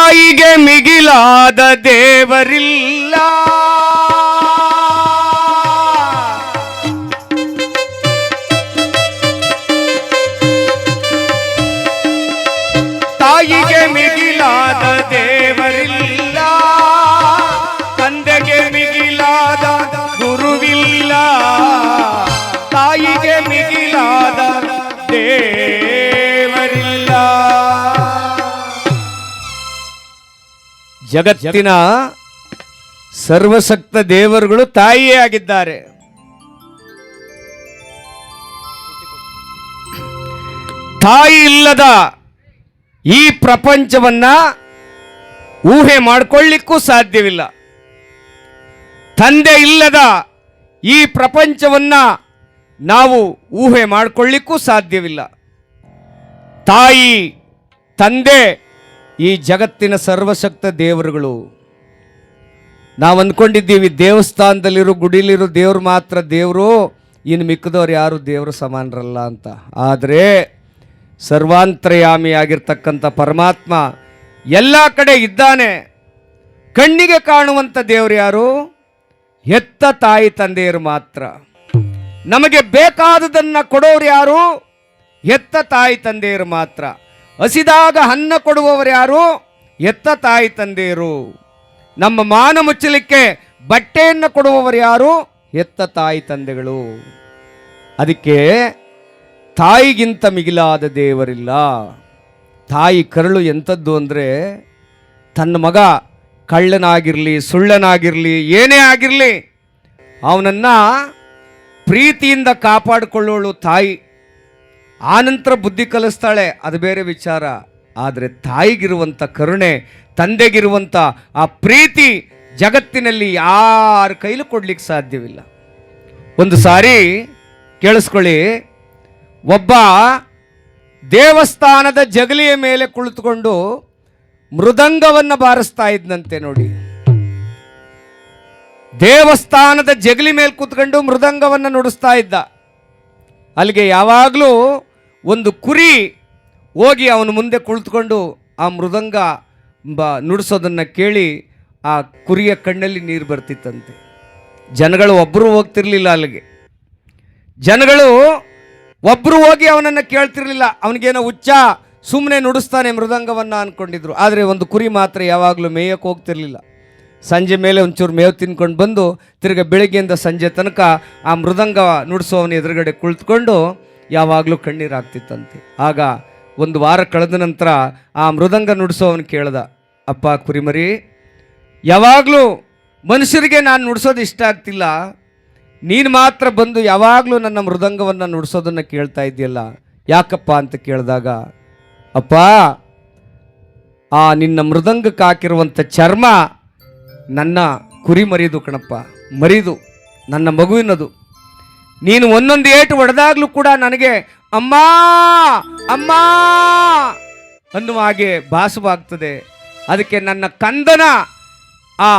ತಾಯಿಗೆ ಮಿಗಿಲಾದ ದೇವರಿಲ್ಲ, ತಾಯಿಗೆ ಮಿಗಿಲಾದ ದೇವರಿಲ್ಲ, ತಂದೆಗೆ ಮಿಗಿಲಾದ ಗುರುವಿಲ್ಲ, ತಾಯಿಗೆ ಮಿಗಿಲಾದ ದೇವರಿಲ್ಲ. ಜಗತ್ತಿನ ಸರ್ವಶಕ್ತ ದೇವರುಗಳು ತಾಯಿಯೇ ಆಗಿದ್ದಾರೆ. ತಾಯಿ ಇಲ್ಲದ ಈ ಪ್ರಪಂಚವನ್ನ ಊಹೆ ಮಾಡಿಕೊಳ್ಳಿಕ್ಕೂ ಸಾಧ್ಯವಿಲ್ಲ. ತಂದೆ ಇಲ್ಲದ ಈ ಪ್ರಪಂಚವನ್ನ ನಾವು ಊಹೆ ಮಾಡಿಕೊಳ್ಳಿಕ್ಕೂ ಸಾಧ್ಯವಿಲ್ಲ. ತಾಯಿ ತಂದೆ ಈ ಜಗತ್ತಿನ ಸರ್ವಶಕ್ತ ದೇವರುಗಳು. ನಾವು ಅಂದ್ಕೊಂಡಿದ್ದೀವಿ ದೇವಸ್ಥಾನದಲ್ಲಿರೋ ಗುಡಿಲಿರೋ ದೇವರು ಮಾತ್ರ ದೇವರು, ಇನ್ನು ಮಿಕ್ಕದವ್ರು ಯಾರು ದೇವರು ಸಮಾನರಲ್ಲ ಅಂತ. ಆದರೆ ಸರ್ವಾಂತರ್ಯಾಮಿಯಾಗಿರ್ತಕ್ಕಂಥ ಪರಮಾತ್ಮ ಎಲ್ಲ ಕಡೆ ಇದ್ದಾನೆ. ಕಣ್ಣಿಗೆ ಕಾಣುವಂಥ ದೇವರು ಯಾರು? ಹೆತ್ತ ತಾಯಿ ತಂದೆಯರು ಮಾತ್ರ. ನಮಗೆ ಬೇಕಾದುದನ್ನು ಕೊಡೋರು ಯಾರು? ಹೆತ್ತ ತಾಯಿ ತಂದೆಯರು ಮಾತ್ರ. ಹಸಿದಾಗ ಅನ್ನ ಕೊಡುವವರು ಯಾರು? ಹೆತ್ತ ತಾಯಿ ತಂದೆಯರು. ನಮ್ಮ ಮಾನ ಮುಚ್ಚಲಿಕ್ಕೆ ಬಟ್ಟೆಯನ್ನು ಕೊಡುವವರು ಯಾರು? ಹೆತ್ತ ತಾಯಿ ತಂದೆಗಳು. ಅದಕ್ಕೆ ತಾಯಿಗಿಂತ ಮಿಗಿಲಾದ ದೇವರಿಲ್ಲ. ತಾಯಿ ಕರುಳು ಎಂಥದ್ದು ಅಂದರೆ, ತನ್ನ ಮಗ ಕಳ್ಳನಾಗಿರಲಿ ಸುಳ್ಳನಾಗಿರಲಿ ಏನೇ ಆಗಿರಲಿ ಅವನನ್ನು ಪ್ರೀತಿಯಿಂದ ಕಾಪಾಡಿಕೊಳ್ಳೋಳು ತಾಯಿ. ಆನಂತರ ಬುದ್ಧಿ ಕಲಿಸ್ತಾಳೆ, ಅದು ಬೇರೆ ವಿಚಾರ. ಆದರೆ ತಾಯಿಗಿರುವಂಥ ಕರುಣೆ, ತಂದೆಗಿರುವಂಥ ಆ ಪ್ರೀತಿ ಜಗತ್ತಿನಲ್ಲಿ ಯಾರ ಕೈಲೂ ಕೊಡ್ಲಿಕ್ಕೆ ಸಾಧ್ಯವಿಲ್ಲ. ಒಂದು ಸಾರಿ ಕೇಳಿಸ್ಕೊಳ್ಳಿ, ಒಬ್ಬ ದೇವಸ್ಥಾನದ ಜಗಲಿಯ ಮೇಲೆ ಕುಳಿತುಕೊಂಡು ಮೃದಂಗವನ್ನು ಬಾರಿಸ್ತಾ ಇದ್ದಂತೆ. ನೋಡಿ, ದೇವಸ್ಥಾನದ ಜಗಲಿ ಮೇಲೆ ಕೂತ್ಕೊಂಡು ಮೃದಂಗವನ್ನು ನುಡಿಸ್ತಾ ಇದ್ದ. ಅಲ್ಲಿಗೆ ಯಾವಾಗಲೂ ಒಂದು ಕುರಿ ಹೋಗಿ ಅವನ ಮುಂದೆ ಕುಳಿತುಕೊಂಡು ಆ ಮೃದಂಗ ನುಡಿಸೋದನ್ನು ಕೇಳಿ ಆ ಕುರಿಯ ಕಣ್ಣಲ್ಲಿ ನೀರು ಬರ್ತಿತ್ತಂತೆ. ಜನಗಳು ಒಬ್ಬರು ಹೋಗ್ತಿರ್ಲಿಲ್ಲ ಅಲ್ಲಿಗೆ. ಜನಗಳು ಒಬ್ಬರು ಹೋಗಿ ಅವನನ್ನು ಕೇಳ್ತಿರ್ಲಿಲ್ಲ. ಅವನಿಗೇನೋ ಹುಚ್ಚ, ಸುಮ್ಮನೆ ನುಡಿಸ್ತಾನೆ ಮೃದಂಗವನ್ನು ಅಂದ್ಕೊಂಡಿದ್ರು. ಆದರೆ ಒಂದು ಕುರಿ ಮಾತ್ರ ಯಾವಾಗಲೂ ಮೇಯಕ್ಕೆ ಹೋಗ್ತಿರ್ಲಿಲ್ಲ. ಸಂಜೆ ಮೇಲೆ ಒಂಚೂರು ಮೇವು ತಿನ್ಕೊಂಡು ಬಂದು ತಿರ್ಗ ಬೆಳಗ್ಗೆಯಿಂದ ಸಂಜೆ ತನಕ ಆ ಮೃದಂಗ ನುಡಿಸೋವನ ಎದುರುಗಡೆ ಕುಳಿತುಕೊಂಡು ಯಾವಾಗಲೂ ಕಣ್ಣೀರು ಆಗ್ತಿತ್ತಂತೆ. ಆಗ ಒಂದು ವಾರ ಕಳೆದ ನಂತರ ಆ ಮೃದಂಗ ನುಡಿಸೋವನು ಕೇಳ್ದ, ಅಪ್ಪ ಕುರಿಮರಿ, ಯಾವಾಗಲೂ ಮನುಷ್ಯರಿಗೆ ನಾನು ನುಡಿಸೋದು ಇಷ್ಟ ಆಗ್ತಿಲ್ಲ, ನೀನು ಮಾತ್ರ ಬಂದು ಯಾವಾಗಲೂ ನನ್ನ ಮೃದಂಗವನ್ನು ನುಡಿಸೋದನ್ನು ಕೇಳ್ತಾ ಇದೆಯಲ್ಲ, ಯಾಕಪ್ಪ ಅಂತ ಕೇಳಿದಾಗ, ಅಪ್ಪ ಆ ನಿನ್ನ ಮೃದಂಗಕ್ಕೆ ಹಾಕಿರುವಂಥ ಚರ್ಮ ನನ್ನ ಕುರಿ ಮರಿದು ಕಣಪ್ಪ, ಮರಿದು ನನ್ನ ಮಗುವಿನದು. ನೀನು ಒಂದೊಂದು ಏಟು ಹೊಡೆದಾಗಲೂ ಕೂಡ ನನಗೆ ಅಮ್ಮ ಅಮ್ಮ ಅನ್ನುವ ಹಾಗೆ ಭಾಸವಾಗ್ತದೆ. ಅದಕ್ಕೆ ನನ್ನ ಕಂದನ ಆ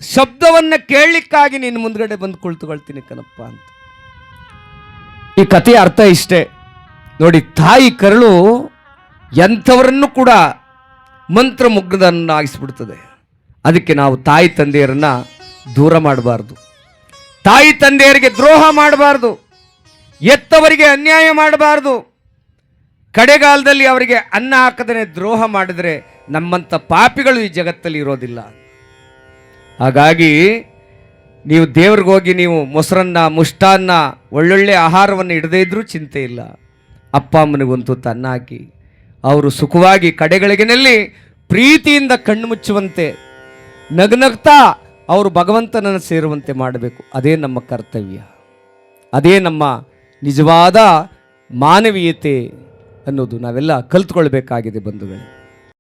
ಶಬ್ದವನ್ನು ಕೇಳಲಿಕ್ಕಾಗಿ ನೀನು ಮುಂದ್ಗಡೆ ಬಂದು ಕುಳಿತುಕೊಳ್ತೀನಿ ಕಣಪ್ಪ ಅಂತ. ಈ ಕಥೆಯ ಅರ್ಥ ಇಷ್ಟೇ ನೋಡಿ. ತಾಯಿ ಕರುಳು ಎಂಥವರನ್ನು ಕೂಡ ಮಂತ್ರಮುಗ್ಧರನ್ನಾಗಿಸ್ಬಿಡ್ತದೆ. ಅದಕ್ಕೆ ನಾವು ತಾಯಿ ತಂದೆಯರನ್ನು ದೂರ ಮಾಡಬಾರ್ದು, ತಾಯಿ ತಂದೆಯರಿಗೆ ದ್ರೋಹ ಮಾಡಬಾರ್ದು, ಎತ್ತವರಿಗೆ ಅನ್ಯಾಯ ಮಾಡಬಾರ್ದು. ಕಡೆಗಾಲದಲ್ಲಿ ಅವರಿಗೆ ಅನ್ನ ಹಾಕದೇ ದ್ರೋಹ ಮಾಡಿದರೆ ನಮ್ಮಂಥ ಪಾಪಿಗಳು ಈ ಜಗತ್ತಲ್ಲಿ ಇರೋದಿಲ್ಲ. ಹಾಗಾಗಿ ನೀವು ದೇವ್ರಿಗೆ ಹೋಗಿ ನೀವು ಮೊಸರನ್ನ ಮುಷ್ಟಾನ್ನ ಒಳ್ಳೊಳ್ಳೆ ಆಹಾರವನ್ನು ಇಡದೇ ಇದ್ರೂ ಚಿಂತೆ ಇಲ್ಲ. ಅಪ್ಪ ಅಮ್ಮನಿಗಂತೂ ತನ್ನ ಹಾಕಿ ಅವರು ಸುಖವಾಗಿ ಕಡೆಗಳಿಗೆನಲ್ಲಿ ಪ್ರೀತಿಯಿಂದ ಕಣ್ಣು ಮುಚ್ಚುವಂತೆ ನಗ್ನಗ್ತಾ ಅವರು ಭಗವಂತನನ್ನು ಸೇರುವಂತೆ ಮಾಡಬೇಕು. ಅದೇ ನಮ್ಮ ಕರ್ತವ್ಯ, ಅದೇ ನಮ್ಮ ನಿಜವಾದ ಮಾನವೀಯತೆ ಅನ್ನೋದು ನಾವೆಲ್ಲ ಕಲ್ತ್ಕೊಳ್ಬೇಕಾಗಿದೆ ಬಂಧುಗಳೇ.